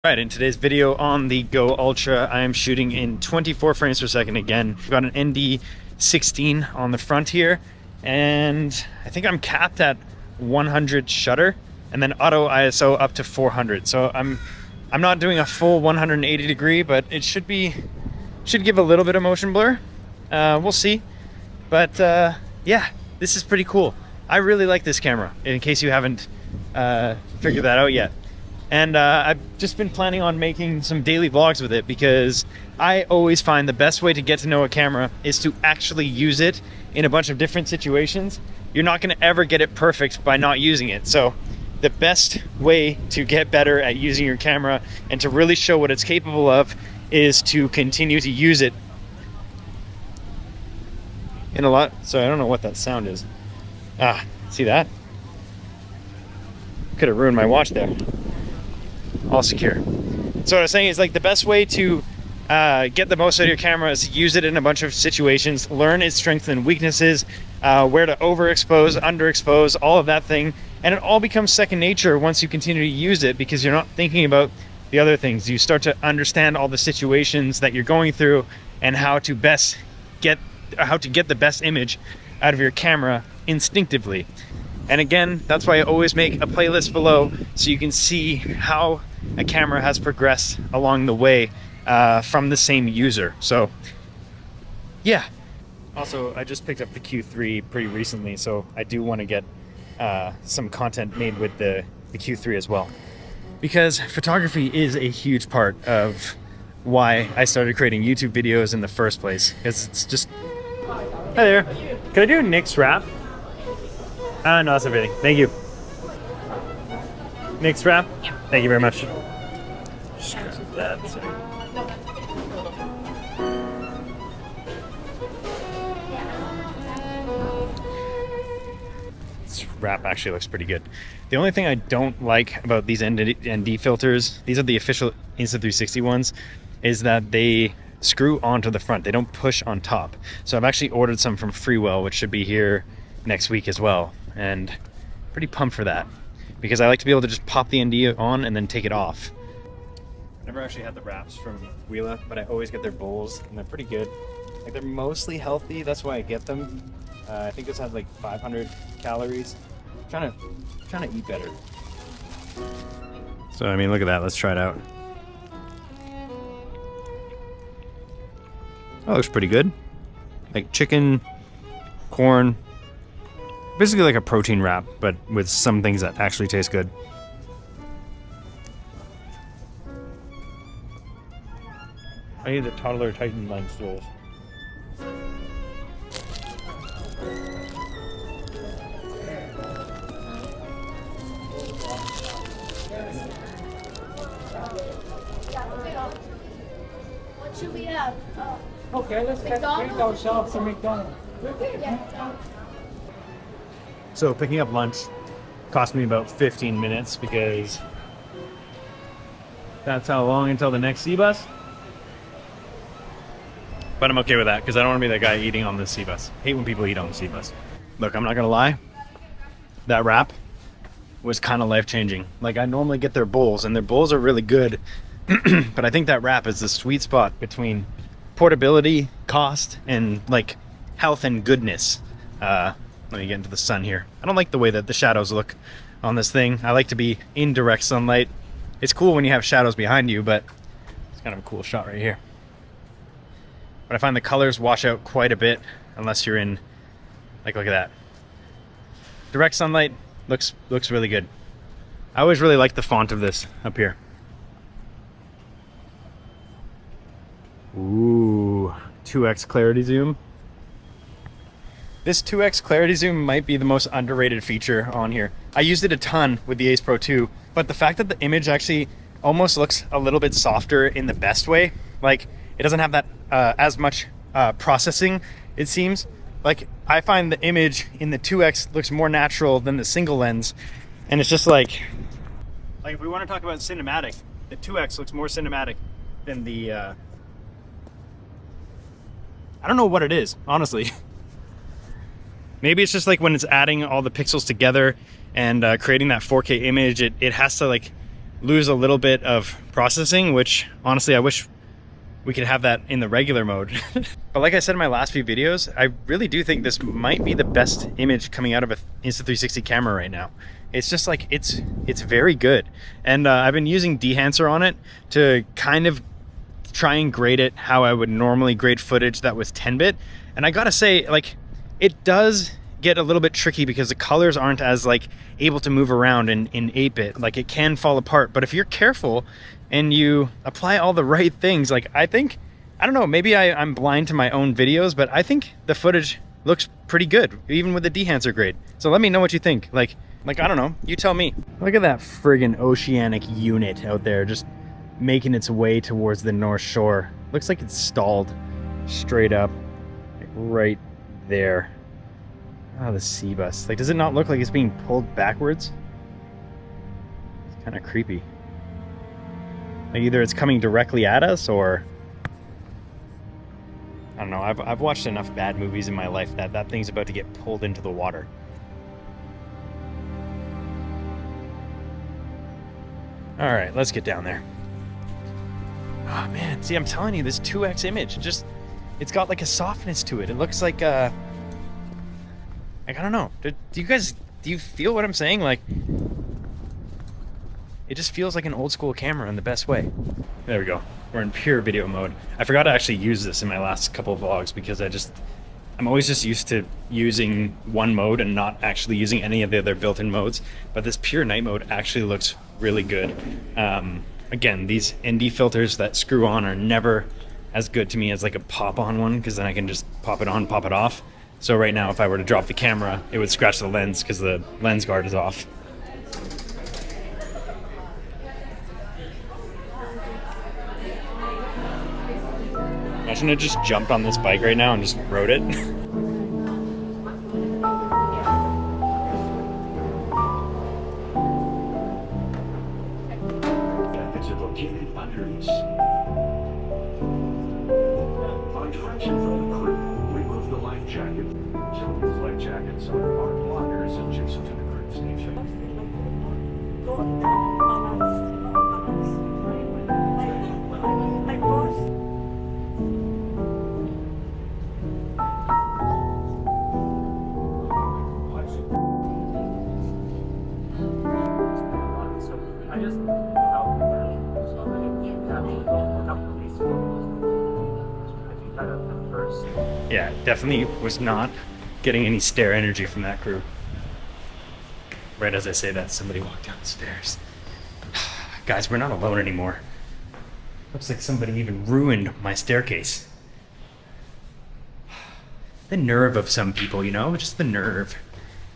Right, in today's video on the Go Ultra, I am shooting in 24 frames per second again. I've got an ND16 on the front here, and I think I'm capped at 100 shutter, and then auto ISO up to 400. So I'm not doing a full 180 degree, but it should give a little bit of motion blur. We'll see. But yeah, this is pretty cool. I really like this camera, in case you haven't figured that out yet. And I've just been planning on making some daily vlogs with it because I always find the best way to get to know a camera is to actually use it in a bunch of different situations. You're not going to ever get it perfect by not using it. So the best way to get better at using your camera and to really show what it's capable of is to continue to use it in a lot. So I don't know what that sound is. See that? Could have ruined my watch there. All secure. So what I was saying is, like, the best way to get the most out of your camera is to use it in a bunch of situations, learn its strengths and weaknesses, where to overexpose, underexpose, all of that thing, and it all becomes second nature once you continue to use it because you're not thinking about the other things. You start to understand all the situations that you're going through and how to get the best image out of your camera instinctively. And again, that's why I always make a playlist below so you can see how a camera has progressed along the way from the same user. So yeah. Also, I just picked up the Q3 pretty recently, so I do want to get some content made with the Q3 as well. Because photography is a huge part of why I started creating YouTube videos in the first place. Because it's just... Hi there. Can I do Nick's wrap? No, that's everything. Thank you. Next wrap? Yeah. Thank you very much. That's it. This wrap actually looks pretty good. The only thing I don't like about these ND filters, these are the official Insta360 ones, is that they screw onto the front. They don't push on top. So I've actually ordered some from Freewell, which should be here next week as well. And pretty pumped for that because I like to be able to just pop the ND on and then take it off. I've never actually had the wraps from Wheela, but I always get their bowls and they're pretty good. Like, they're mostly healthy, that's why I get them. I think this has like 500 calories. I'm trying to eat better. So I mean, look at that. Let's try it out. That looks pretty good. Like chicken, corn. Basically like a protein wrap, but with some things that actually taste good. I need the toddler Titan line stools. What should we have? Okay, let's treat ourselves to McDonald's. Yeah. So picking up lunch cost me about 15 minutes because that's how long until the next C bus. But I'm okay with that because I don't want to be that guy eating on the C bus. I hate when people eat on the C bus. Look, I'm not gonna lie. That wrap was kind of life-changing. Like, I normally get their bowls and their bowls are really good, but I think that wrap is the sweet spot between portability, cost, and like health and goodness. Let me get into the sun here. I don't like the way that the shadows look on this thing. I like to be in direct sunlight. It's cool when you have shadows behind you, but it's kind of a cool shot right here. But I find the colors wash out quite a bit unless you're in, like, look at that. Direct sunlight looks really good. I always really like the font of this up here. Ooh, 2x clarity zoom. This 2x clarity zoom might be the most underrated feature on here. I used it a ton with the Ace Pro 2, but the fact that the image actually almost looks a little bit softer in the best way, like it doesn't have that as much processing, it seems. Like, I find the image in the 2x looks more natural than the single lens, and it's just like if we want to talk about cinematic, the 2x looks more cinematic than the I don't know what it is, honestly. Maybe it's just like when it's adding all the pixels together and creating that 4K image, it has to like lose a little bit of processing, which honestly, I wish we could have that in the regular mode. But like I said in my last few videos, I really do think this might be the best image coming out of an Insta360 camera right now. It's just like, it's very good. And I've been using Dehancer on it to kind of try and grade it how I would normally grade footage that was 10-bit. And I gotta say, like, it does get a little bit tricky because the colors aren't as like able to move around in 8-bit. Like, it can fall apart, but if you're careful and you apply all the right things, like, I think, I don't know, maybe I'm blind to my own videos, but I think the footage looks pretty good, even with the Dehancer grade. So let me know what you think. Like, I don't know, you tell me. Look at that friggin' oceanic unit out there, just making its way towards the North Shore. Looks like it's stalled straight up, like right there. Oh, the sea bus. Like, does it not look like it's being pulled backwards? It's kind of creepy. Like, either it's coming directly at us, or I don't know. I've watched enough bad movies in my life that that thing's about to get pulled into the water. All right, let's get down there. Oh man, see, I'm telling you, this 2x image, it's got like a softness to it. It looks like I don't know. Do you feel what I'm saying? Like, it just feels like an old school camera in the best way. There we go. We're in pure video mode. I forgot to actually use this in my last couple of vlogs because I'm always just used to using one mode and not actually using any of the other built-in modes. But this pure night mode actually looks really good. Again, these ND filters that screw on are never as good to me as like a pop-on one, because then I can just pop it on, pop it off. So right now, if I were to drop the camera, it would scratch the lens because the lens guard is off. Imagine I just jumped on this bike right now and just rode it. Exit located under each. On direction from the crew, remove the life jacket. Children's life jackets are blockers adjacent to the crew station. Yeah, definitely was not getting any stare energy from that crew. Right as I say that, somebody walked down the stairs. Guys, we're not alone anymore. Looks like somebody even ruined my staircase. The nerve of some people, you know? Just the nerve.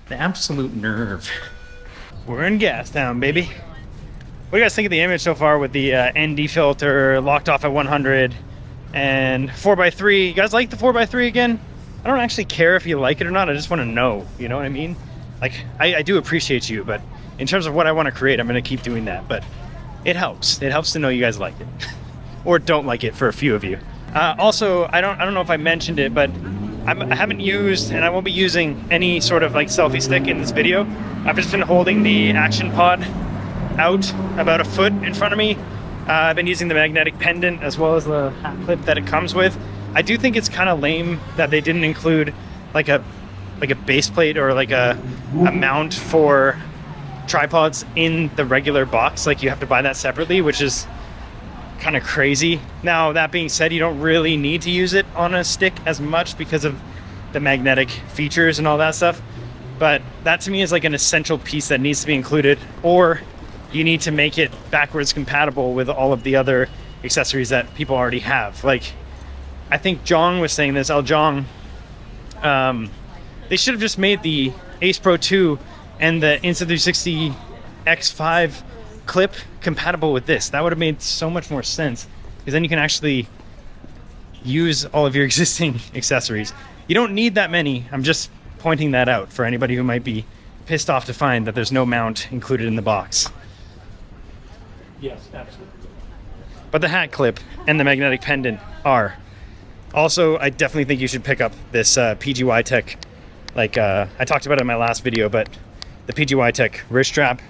The absolute nerve. We're in Gastown, baby. What do you guys think of the image so far with the ND filter locked off at 100 and 4x3? You guys like the 4x3 again? I don't actually care if you like it or not. I just want to know, you know what I mean? Like, I do appreciate you, but in terms of what I want to create, I'm going to keep doing that. But it helps. It helps to know you guys like it. Or don't like it for a few of you. Also, I don't know if I mentioned it, but I haven't used, and I won't be using any sort of like selfie stick in this video. I've just been holding the action pod out about a foot in front of me. I've been using the magnetic pendant as well as the hat clip that it comes with. I do think it's kind of lame that they didn't include like a base plate or like a mount for tripods in the regular box. Like, you have to buy that separately, which is kind of crazy. Now, that being said, you don't really need to use it on a stick as much because of the magnetic features and all that stuff. But that to me is like an essential piece that needs to be included, or you need to make it backwards compatible with all of the other accessories that people already have. Like, I think Jong was saying this, Jong, they should have just made the Ace Pro 2 and the Insta360 X5 clip compatible with this. That would have made so much more sense, because then you can actually use all of your existing accessories. You don't need that many. I'm just pointing that out for anybody who might be pissed off to find that there's no mount included in the box. Yes, absolutely. But the hat clip and the magnetic pendant are. Also, I definitely think you should pick up this PGY Tech. Like, I talked about it in my last video, but the PGY Tech wrist strap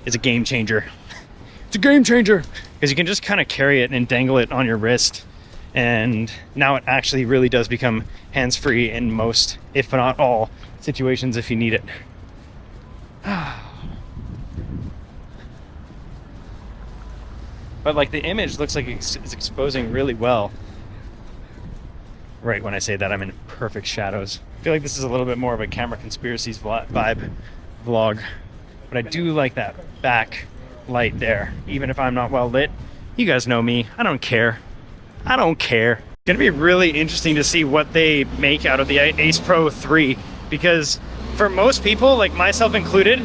is a game changer. It's a game changer because you can just kind of carry it and dangle it on your wrist, and now it actually really does become hands-free in most, if not all, situations if you need it. But like the image looks like it's exposing really well. Right, when I say that, I'm in perfect shadows. I feel like this is a little bit more of a camera conspiracies vibe vlog, but I do like that back light there. Even if I'm not well lit, you guys know me. I don't care. I don't care. It's gonna be really interesting to see what they make out of the Ace Pro 3, because for most people, like myself included,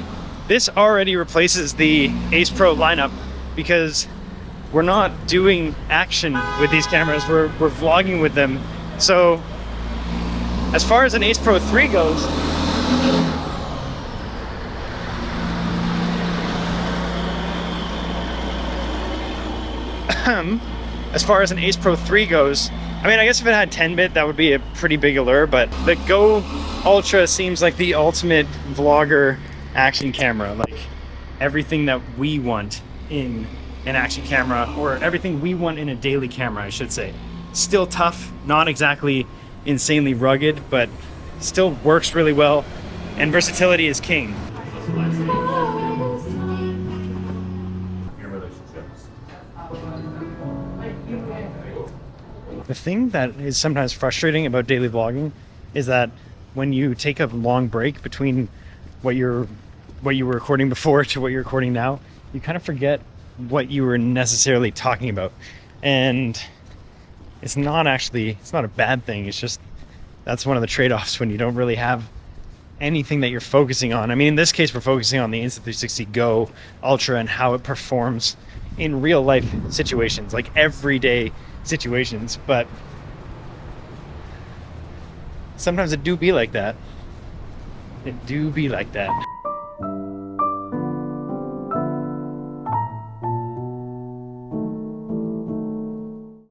this already replaces the Ace Pro lineup, because we're not doing action with these cameras, we're vlogging with them. So as far as an Ace Pro 3 goes, as far as an Ace Pro 3 goes, I mean, I guess if it had 10-bit, that would be a pretty big allure, but the Go Ultra seems like the ultimate vlogger action camera. Like everything that we want in an action camera, or everything we want in a daily camera, I should say. Still tough, not exactly insanely rugged, but still works really well, and versatility is king. The thing that is sometimes frustrating about daily vlogging is that when you take a long break between what you were recording before to what you're recording now, you kind of forget what you were necessarily talking about. And it's not a bad thing. It's just, that's one of the trade-offs when you don't really have anything that you're focusing on. I mean, in this case, we're focusing on the Insta360 Go Ultra and how it performs in real life situations, like everyday situations. But sometimes it do be like that. It do be like that.